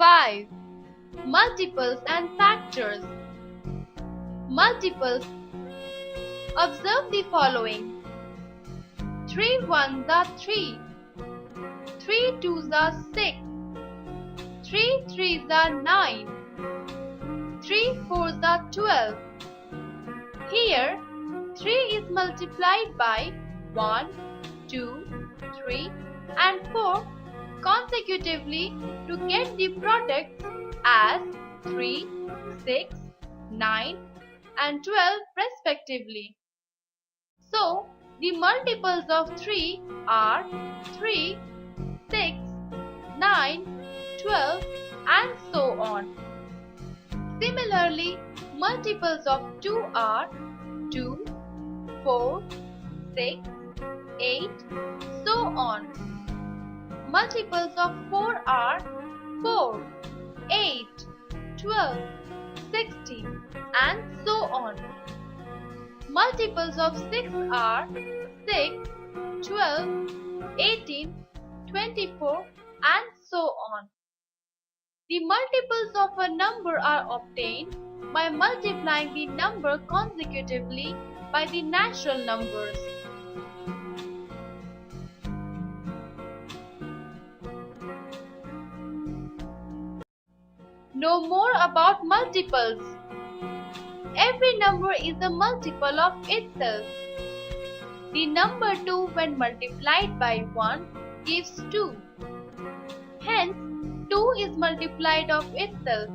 5. Multiples and factors. Multiples. Observe the following. 3 ones are 3. 3 twos are 6. 3 threes are 9. 3 fours are 12. Here, 3 is multiplied by 1, 2, 3 and 4 consecutively to get the product as 3, 6, 9 and 12 respectively. So, the multiples of 3 are 3, 6, 9, 12 and so on. Similarly, multiples of 2 are 2, 4, 6, 8, so on. Multiples of 4 are 4, 8, 12, 16 and so on. Multiples of 6 are 6, 12, 18, 24 and so on. The multiples of a number are obtained by multiplying the number consecutively by the natural numbers. Know more about multiples. Every number is a multiple of itself. The number 2 when multiplied by 1 gives 2. Hence, 2 is multiplied of itself.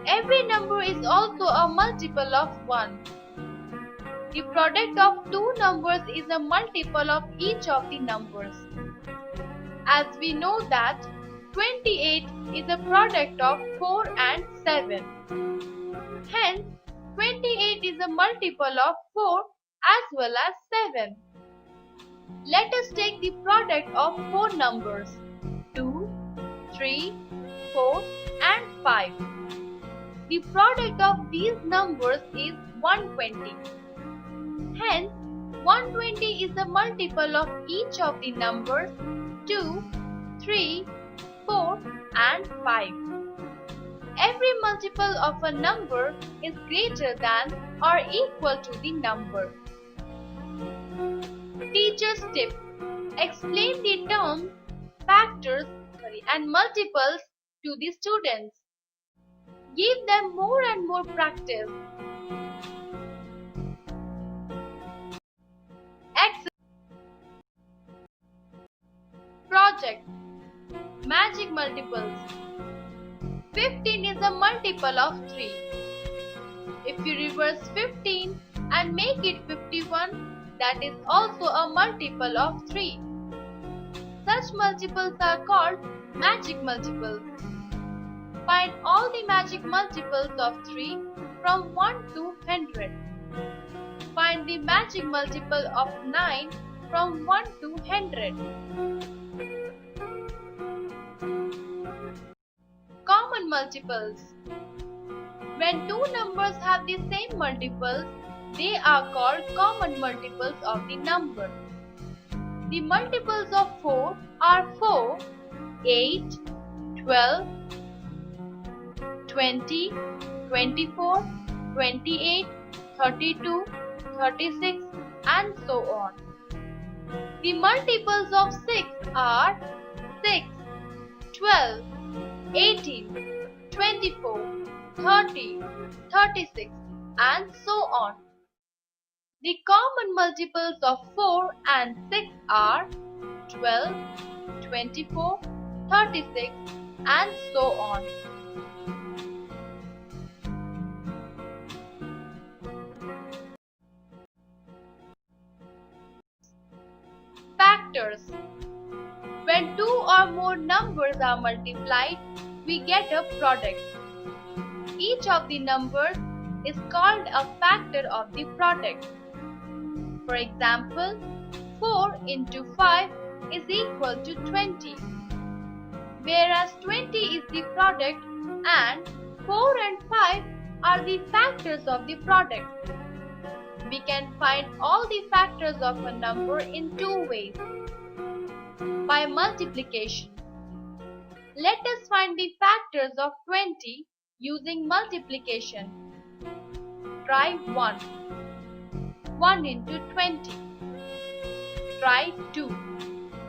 Every number is also a multiple of 1. The product of two numbers is a multiple of each of the numbers. As we know that 28 is a product of 4 and 7. Hence, 28 is a multiple of 4 as well as 7. Let us take the product of 4 numbers 2, 3, 4 and 5. The product of these numbers is 120. Hence, 120 is a multiple of each of the numbers 2, 3, 4 and 5. Every multiple of a number is greater than or equal to the number. Teacher's tip. Explain the terms, factors and multiples to the students. Give them more and more practice. Project. Magic multiples. 15 is a multiple of 3. If you reverse 15 and make it 51, that is also a multiple of 3. Such multiples are called magic multiples. Find all the magic multiples of 3 from 1 to 100. Find the magic multiple of 9 from 1 to 100. Common multiples. When two numbers have the same multiples, they are called common multiples of the number. The multiples of 4 are 4, 8, 12, 20, 24, 28, 32, 36 and so on. The multiples of 6 are 6, 12, 18, 24, 30, 36 and so on. The common multiples of 4 and 6 are 12, 24, 36 and so on. Factors. When two or more numbers are multiplied, we get a product. Each of the numbers is called a factor of the product. For example, 4 into 5 is equal to 20, whereas 20 is the product and 4 and 5 are the factors of the product. We can find all the factors of a number in two ways. By multiplication. Let us find the factors of 20 using multiplication. Try 1. 1 into 20. Try 2.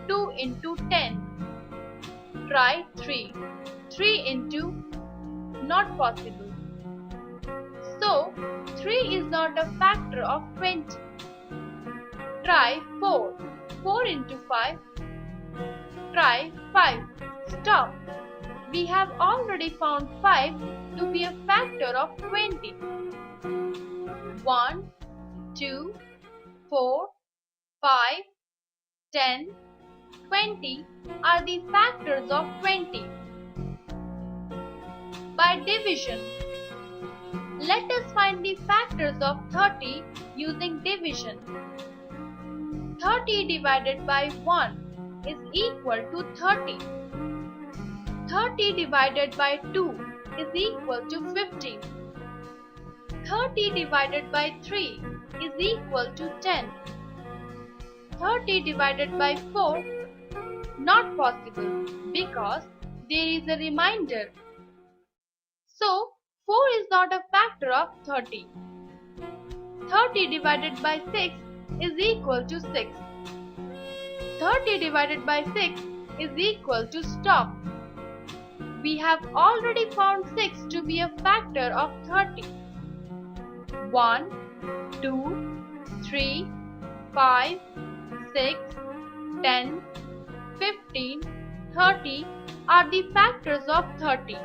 2 into 10. Try 3. 3 into not possible. So, 3 is not a factor of 20. Try 4. 4 into 5. Try 5. Stop. We have already found 5 to be a factor of 20. 1, 2, 4, 5, 10, 20 are the factors of 20. By division, let us find the factors of 30 using division. 30 divided by 1 is equal to 30. 30 divided by 2 is equal to 15. 30 divided by 3 is equal to 10. 30 divided by 4, not possible because there is a remainder. So, 4 is not a factor of 30. 30 divided by 6 is equal to 6. 30 divided by 6 is equal to stop. We have already found 6 to be a factor of 30. 1, 2, 3, 5, 6, 10, 15, 30 are the factors of 30.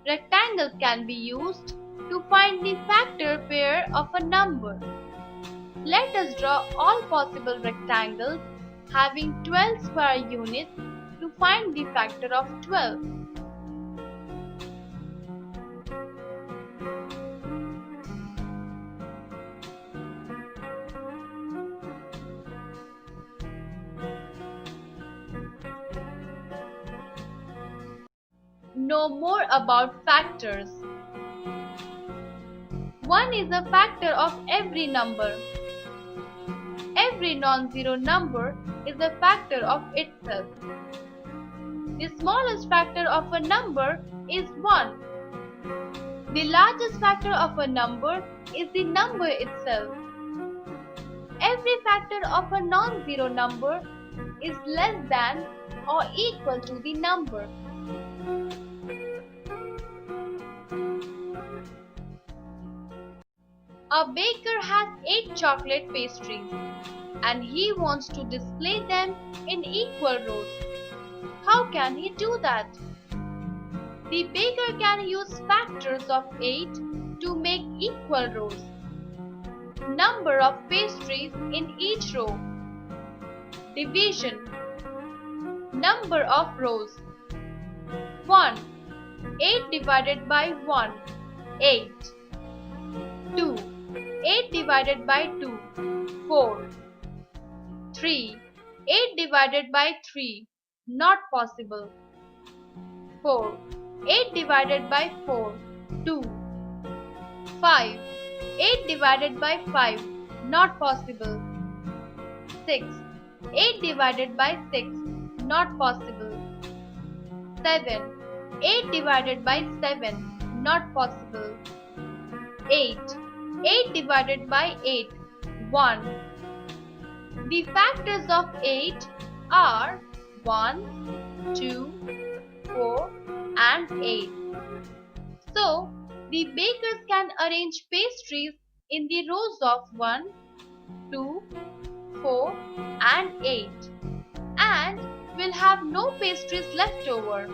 Rectangles can be used to find the factor pair of a number. Let us draw all possible rectangles having 12 square units to find the factor of 12. Know more about factors. 1 is a factor of every number. Every non-zero number is a factor of itself. The smallest factor of a number is 1. The largest factor of a number is the number itself. Every factor of a non-zero number is less than or equal to the number. A baker has 8 chocolate pastries and he wants to display them in equal rows. How can he do that? The baker can use factors of 8 to make equal rows. Number of pastries in each row. Division. Number of rows. 1. 8 divided by 1. 8. 2. 8 divided by 2. 4. 3. 8 divided by 3. Not possible. 4. 8 divided by 4. 2. 5. 8 divided by 5. Not possible. 6. 8 divided by 6. Not possible. 7. 8 divided by 7. Not possible. 8. 8 divided by 8. 1. The factors of 8 are 1, 2, 4 and 8. So, the bakers can arrange pastries in the rows of 1, 2, 4 and 8 and will have no pastries left over.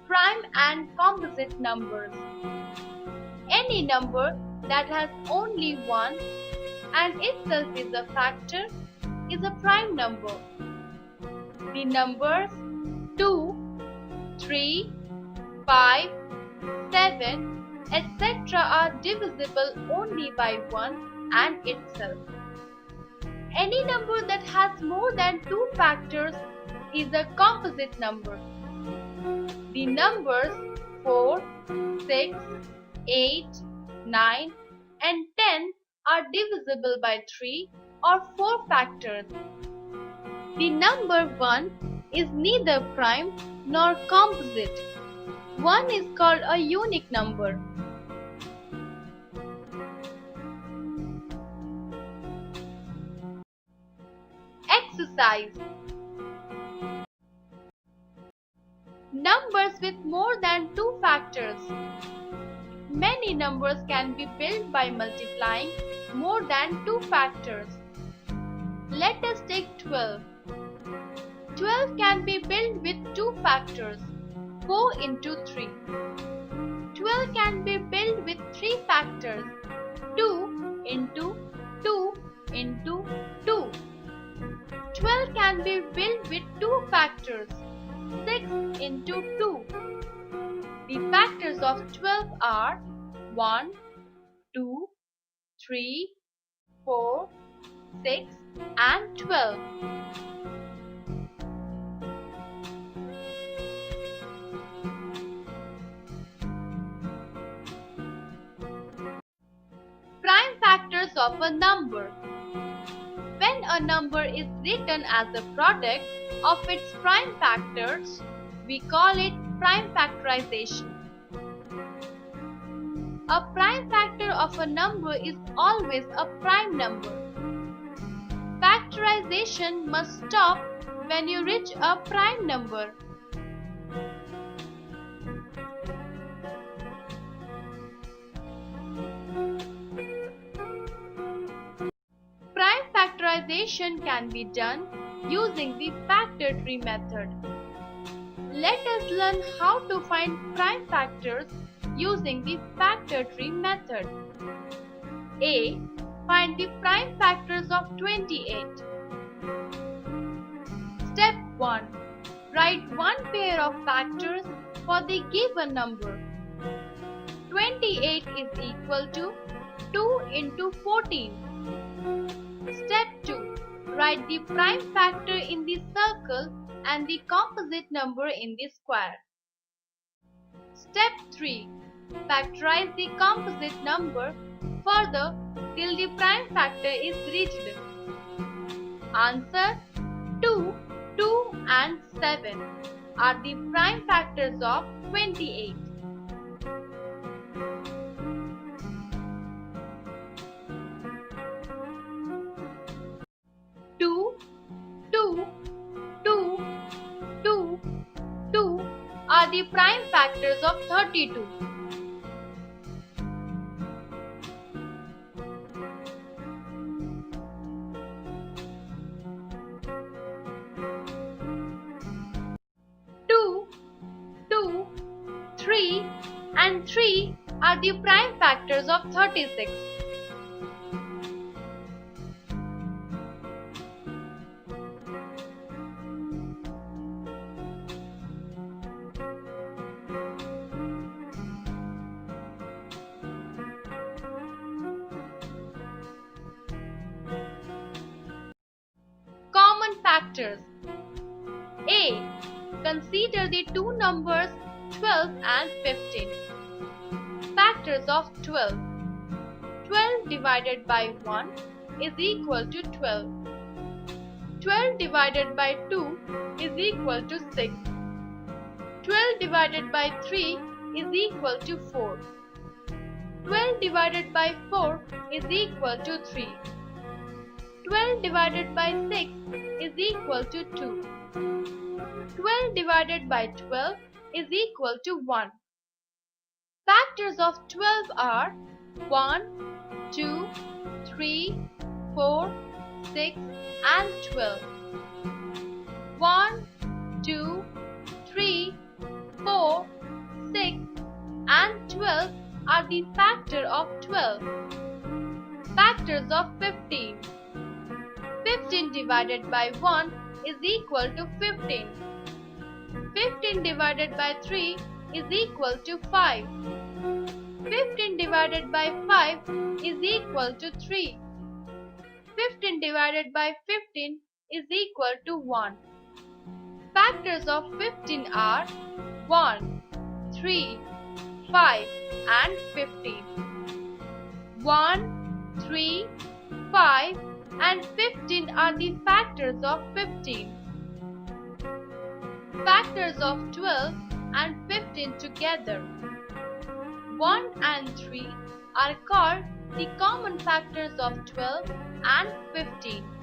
Prime and composite numbers. Any number that has only 1 and itself is a factor is a prime number. The numbers 2, 3, 5, 7, etc. are divisible only by 1 and itself. Any number that has more than 2 factors is a composite number. The numbers 4, 6, 8, 9 and 10 are divisible by 3 or 4 factors. The number 1 is neither prime nor composite. 1 is called a unique number. Exercise. Numbers with more than 2 factors. Many numbers can be built by multiplying more than 2 factors. Let us take 12. 12 can be built with 2 factors, 4 into 3. 12 can be built with 3 factors, 2 into 2 into 2. 12 can be built with 2 factors, 6 into 2. The factors of 12 are 1, 2, 3, 4, 6 and 12. Prime factors of a number. When a number is written as a product of its prime factors, we call it prime factorization. A prime factor of a number is always a prime number. Factorization must stop when you reach a prime number. Prime factorization can be done using the factor tree method. Let us learn how to find prime factors using the factor tree method. A. Find the prime factors of 28. Step 1. Write one pair of factors for the given number. 28 is equal to 2 into 14. Step 2. Write the prime factor in the circle and the composite number in the square. Step 3. Factorize the composite number further till the prime factor is reached. Answer: 2, 2 and 7 are the prime factors of 28. Two, 2 are the prime factors of 32. Two, 3 and 3 are the prime factors of 36. Common factors. A. Consider the two numbers 12 and 15. Factors of 12. 12 divided by 1 is equal to 12. 12 divided by 2 is equal to 6. 12 divided by 3 is equal to 4. 12 divided by 4 is equal to 3. 12 divided by 6 is equal to 2. 12 divided by 12 is equal to 1. Factors of 12 are 1, 2, 3, 4, 6 and 12. 1, 2, 3, 4, 6 and 12 are the factor of 12. Factors of 15. 15 divided by 1 is equal to 15. 15 divided by 3 is equal to 5. 15 divided by 5 is equal to 3. 15 divided by 15 is equal to 1. Factors of 15 are 1, 3, 5 and 15. 1, 3, 5 and 15 are the factors of 15. Factors of 12 and 15 together. 1 and 3 are called the common factors of 12 and 15.